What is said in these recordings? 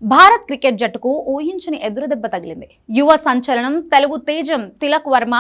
Bharat cricket జట్టుకు ఊహించని ఎదురుదెబ్బ తగిలింది. యువ సంచలనం తెలుగు తేజం తిలక్ వర్మ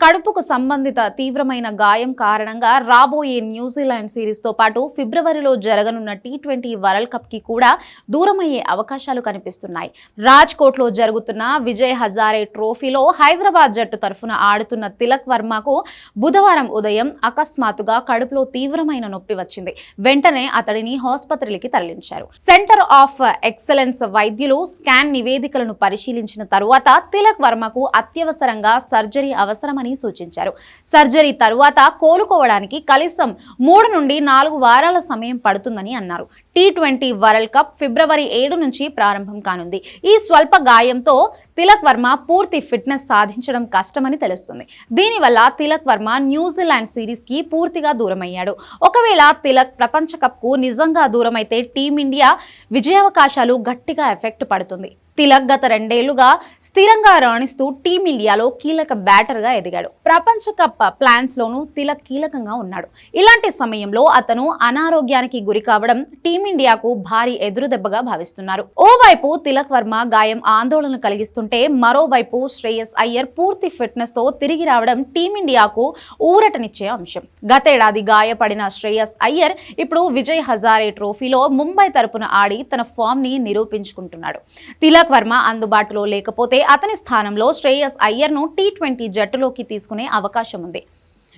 కడుపుకు సంబంధిత తీవ్రమైన గాయం కారణంగా రాబోయే న్యూజిలాండ్ సిరీస్తో పాటు ఫిబ్రవరిలో జరగనున్న టీ20 వరల్డ్ కప్ కి కూడా దూరమయ్యే అవకాశాలు కనిపిస్తున్నాయి. రాజ్కోట్లో జరుగుతున్న విజయ్ హజారే ట్రోఫీలో హైదరాబాద్ జట్టు తరఫున ఆడుతున్న తిలక్ వర్మకు బుధవారం ఉదయం అకస్మాత్తుగా కడుపులో తీవ్రమైన నొప్పి వచ్చింది. వెంటనే అతడిని ఆసుపత్రికి తరలించారు. సెంటర్ ఆఫ్ ఎక్సలెన్స్ వైద్యులు స్కాన్ నివేదికలను పరిశీలించిన తరువాత తిలక్ వర్మకు అత్యవసరంగా సర్జరీ అవసరమని సూచించారు. సర్జరీ తరువాత కోలుకోవడానికి కనీసం 3 నుండి 4 వారాల సమయం పడుతుందని అన్నారు. టీ20 వరల్డ్ కప్ ఫిబ్రవరి 7 నుంచి ప్రారంభం కానుంది. ఈ స్వల్ప గాయంతో తిలక్ వర్మ పూర్తి ఫిట్నెస్ సాధించడం కష్టమని తెలుస్తుంది. దీనివల్ల తిలక్ వర్మ న్యూజిలాండ్ సిరీస్ కి పూర్తిగా దూరమయ్యాడు. ఒకవేళ తిలక్ ప్రపంచ కప్ కు నిజంగా దూరమైతే టీమిండియా విజయావకాశాలు గట్టిగా ఎఫెక్ట్ పడుతుంది. తిలక్ గత 2 ఏళ్లుగా స్థిరంగా రాణిస్తూ టీమిండియాలో కీలక బ్యాటర్గా ఎదిగాడు. ప్రపంచ కప్ ప్లాన్స్ లోనూ తిలక్ కీలకంగా ఉన్నాడు. ఇలాంటి సమయంలో అతను అనారోగ్యానికి గురి కావడం టీమిండియాకు భారీ ఎదురుదెబ్బగా భావిస్తున్నారు. ఓవైపు తిలక్ వర్మ గాయం ఆందోళన కలిగిస్తుంటే మరోవైపు శ్రేయస్ అయ్యర్ పూర్తి ఫిట్నెస్ తో తిరిగి రావడం టీమిండియాకు ఊరటనిచ్చే అంశం. గతేడాది గాయపడిన శ్రేయస్ అయ్యర్ ఇప్పుడు విజయ్ హజారే ట్రోఫీలో ముంబై తరపున ఆడి తన ఫామ్ ని నిరూపించుకుంటున్నాడు. తిలక్ వర్మ అందుబాటులో లేకపోతే అతని స్థానంలో శ్రేయస్ అయ్యర్ను టీ20 జట్టులోకి తీసుకునే అవకాశం ఉంది.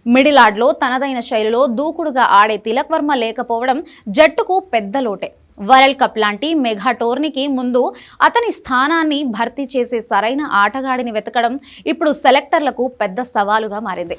మిడిల్ ఆర్డర్లో తనదైన శైలిలో దూకుడుగా ఆడే తిలక్ వర్మ లేకపోవడం జట్టుకు పెద్ద లోటే. వరల్డ్ కప్ లాంటి మెగా టోర్నీకి ముందు అతని స్థానాన్ని భర్తీ చేసే సరైన ఆటగాడిని వెతకడం ఇప్పుడు సెలెక్టర్లకు పెద్ద సవాలుగా మారింది.